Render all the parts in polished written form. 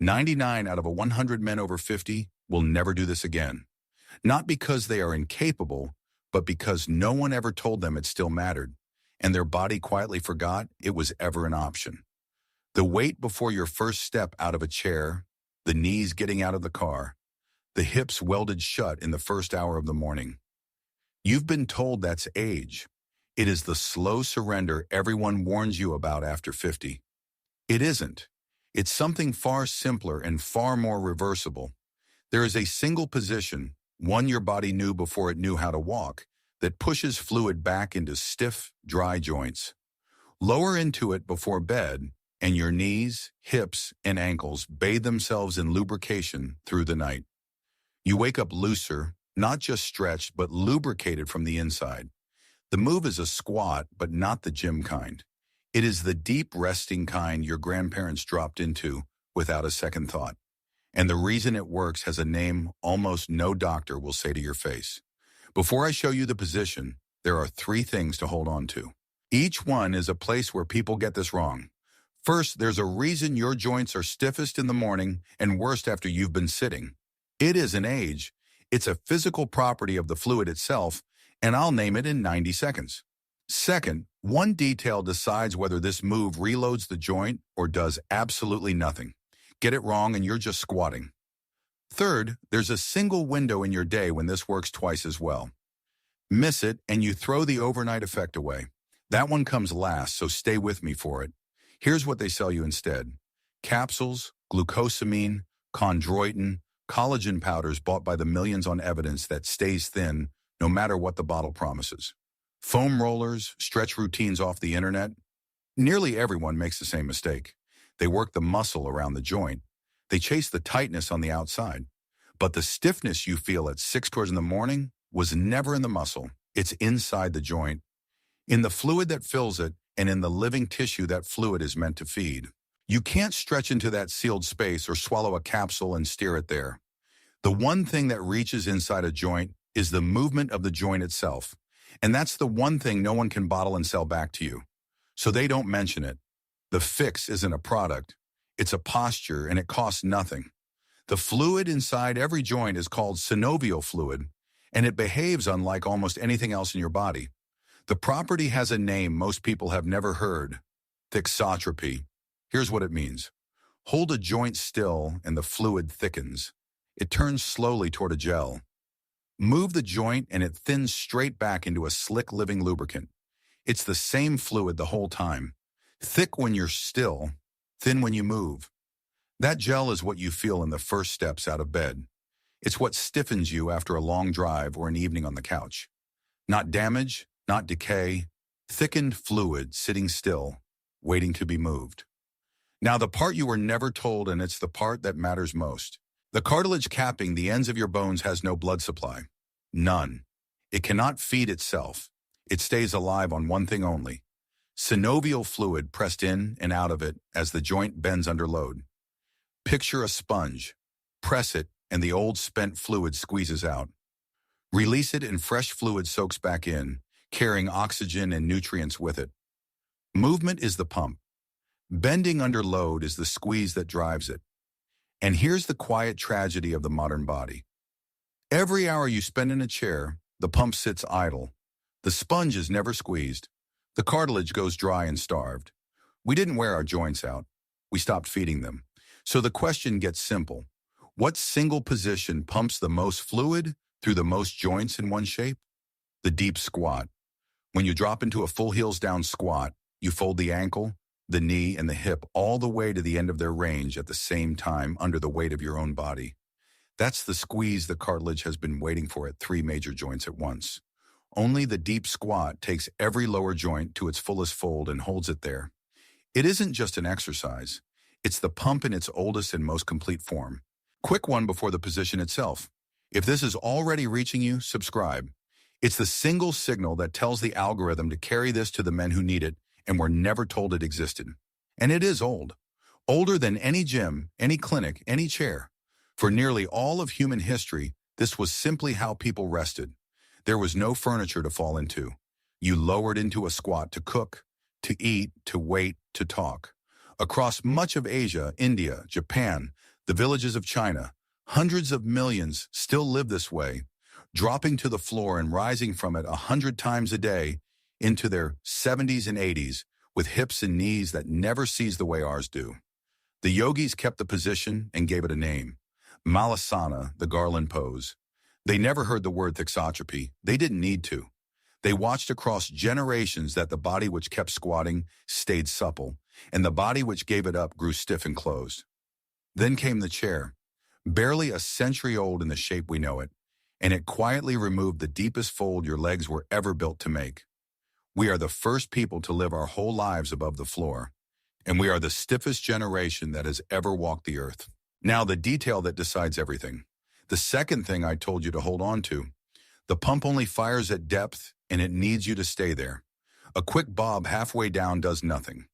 99 out of 100 men over 50 will never do this again. Not because they are incapable, but because no one ever told them it still mattered, and their body quietly forgot it was ever an option. The wait before your first step out of a chair, the knees getting out of the car, the hips welded shut in the first hour of the morning. You've been told that's age. It is the slow surrender everyone warns you about after 50. It isn't. It's something far simpler and far more reversible. There is a single position, one your body knew before it knew how to walk, that pushes fluid back into stiff, dry joints. Lower into it before bed, and your knees, hips, and ankles bathe themselves in lubrication through the night. You wake up looser, not just stretched, but lubricated from the inside. The move is a squat, but not the gym kind. It is the deep resting kind your grandparents dropped into without a second thought. And the reason it works has a name almost no doctor will say to your face. Before I show you the position, there are 3 things to hold on to. Each one is a place where people get this wrong. First, there's a reason your joints are stiffest in the morning and worst after you've been sitting. It is an age. It's a physical property of the fluid itself, and I'll name it in 90 seconds. Second, one detail decides whether this move reloads the joint or does absolutely nothing. Get it wrong and you're just squatting. Third, there's a single window in your day when this works twice as well. Miss it and you throw the overnight effect away. That one comes last, so stay with me for it. Here's what they sell you instead. Capsules, glucosamine, chondroitin, collagen powders bought by the millions on evidence that stays thin no matter what the bottle promises. Foam rollers, stretch routines off the internet. Nearly everyone makes the same mistake. They work the muscle around the joint. They chase the tightness on the outside. But the stiffness you feel at 6 in the morning was never in the muscle. It's inside the joint, in the fluid that fills it, and in the living tissue that fluid is meant to feed. You can't stretch into that sealed space or swallow a capsule and steer it there. The one thing that reaches inside a joint is the movement of the joint itself. And that's the one thing no one can bottle and sell back to you. So they don't mention it. The fix isn't a product. It's a posture, and it costs nothing. The fluid inside every joint is called synovial fluid, and it behaves unlike almost anything else in your body. The property has a name most people have never heard: thixotropy. Here's what it means. Hold a joint still and the fluid thickens. It turns slowly toward a gel. Move the joint and it thins straight back into a slick living lubricant. It's the same fluid the whole time. Thick when you're still, thin when you move. That gel is what you feel in the first steps out of bed. It's what stiffens you after a long drive or an evening on the couch. Not damage, not decay, thickened fluid sitting still, waiting to be moved. Now the part you were never told, and it's the part that matters most. The cartilage capping the ends of your bones has no blood supply. None. It cannot feed itself. It stays alive on one thing only: synovial fluid pressed in and out of it as the joint bends under load. Picture a sponge. Press it and the old spent fluid squeezes out. Release it and fresh fluid soaks back in, carrying oxygen and nutrients with it. Movement is the pump. Bending under load is the squeeze that drives it. And here's the quiet tragedy of the modern body. Every hour you spend in a chair, the pump sits idle. The sponge is never squeezed. The cartilage goes dry and starved. We didn't wear our joints out. We stopped feeding them. So the question gets simple. What single position pumps the most fluid through the most joints in one shape? The deep squat. When you drop into a full heels down squat, you fold the ankle, the knee, and the hip all the way to the end of their range at the same time under the weight of your own body. That's the squeeze the cartilage has been waiting for at 3 major joints at once. Only the deep squat takes every lower joint to its fullest fold and holds it there. It isn't just an exercise. It's the pump in its oldest and most complete form. Quick one before the position itself. If this is already reaching you, subscribe. It's the single signal that tells the algorithm to carry this to the men who need it and were never told it existed. And it is old. Older than any gym, any clinic, any chair. For nearly all of human history, this was simply how people rested. There was no furniture to fall into. You lowered into a squat to cook, to eat, to wait, to talk. Across much of Asia, India, Japan, The villages of China, hundreds of millions still live this way, dropping to the floor and rising from it 100 times a day into their 70s and 80s with hips and knees that never seize the way ours do. The yogis kept the position and gave it a name, Malasana, the garland pose. They never heard the word thixotropy. They didn't need to. They watched across generations that the body which kept squatting stayed supple, and the body which gave it up grew stiff and closed. Then came the chair, barely a century old in the shape we know it, and it quietly removed the deepest fold your legs were ever built to make. We are the first people to live our whole lives above the floor, and we are the stiffest generation that has ever walked the earth. Now, the detail that decides everything. The second thing I told you to hold on to. The pump only fires at depth, and it needs you to stay there. A quick bob halfway down does nothing.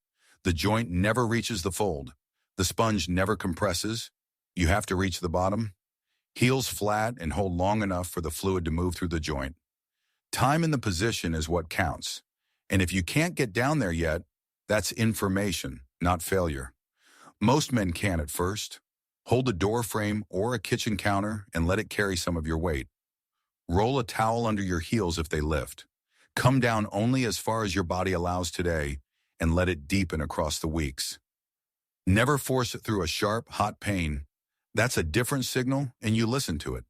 The joint never reaches the fold. The sponge never compresses. You have to reach the bottom. Heels flat and hold long enough for the fluid to move through the joint. Time in the position is what counts. And if you can't get down there yet, that's information, not failure. Most men can at first. Hold a door frame or a kitchen counter and let it carry some of your weight. Roll a towel under your heels if they lift. Come down only as far as your body allows today and let it deepen across the weeks. Never force it through a sharp, hot pain. That's a different signal, and you listen to it.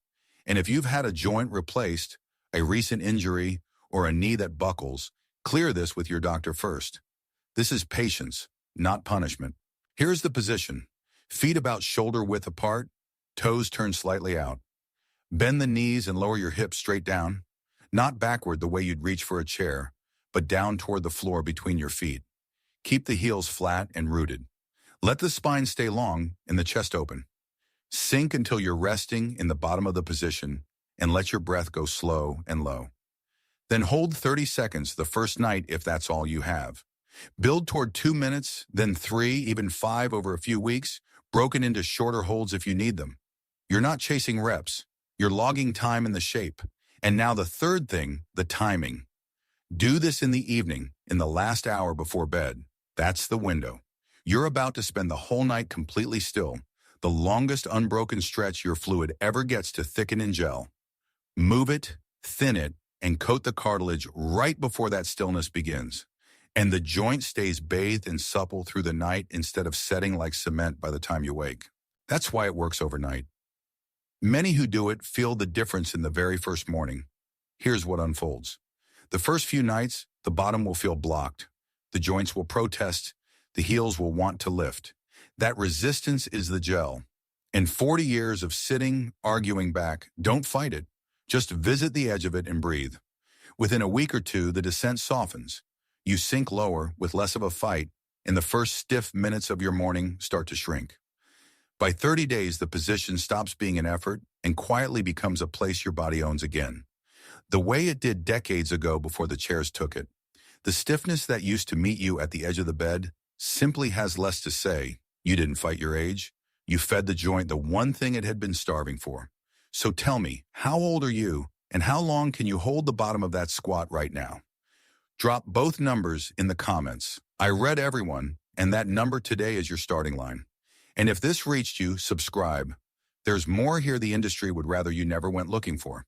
And if you've had a joint replaced, a recent injury, or a knee that buckles, clear this with your doctor first. This is patience, not punishment. Here's the position. Feet about shoulder width apart, toes turned slightly out. Bend the knees and lower your hips straight down, not backward the way you'd reach for a chair, but down toward the floor between your feet. Keep the heels flat and rooted. Let the spine stay long and the chest open. Sink until you're resting in the bottom of the position and let your breath go slow and low. Then hold 30 seconds the first night if that's all you have. Build toward 2 minutes, then 3, even 5 over a few weeks, broken into shorter holds if you need them. You're not chasing reps. You're logging time in the shape. And now the third thing, the timing. Do this in the evening, in the last hour before bed. That's the window. You're about to spend the whole night completely still, the longest unbroken stretch your fluid ever gets to thicken and gel. Move it, thin it, and coat the cartilage right before that stillness begins. And the joint stays bathed and supple through the night instead of setting like cement by the time you wake. That's why it works overnight. Many who do it feel the difference in the very first morning. Here's what unfolds. The first few nights, the bottom will feel blocked. The joints will protest. The heels will want to lift. That resistance is the gel. In 40 years of sitting, arguing back, don't fight it. Just visit the edge of it and breathe. Within a week or two, the descent softens. You sink lower with less of a fight, and the first stiff minutes of your morning start to shrink. By 30 days, the position stops being an effort and quietly becomes a place your body owns again. The way it did decades ago before the chairs took it. The stiffness that used to meet you at the edge of the bed simply has less to say. You didn't fight your age. You fed the joint the one thing it had been starving for. So tell me, how old are you, and how long can you hold the bottom of that squat right now? Drop both numbers in the comments. I read everyone, and that number today is your starting line. And if this reached you, subscribe. There's more here the industry would rather you never went looking for.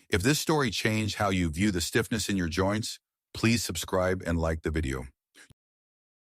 If this story changed how you view the stiffness in your joints, please subscribe and like the video.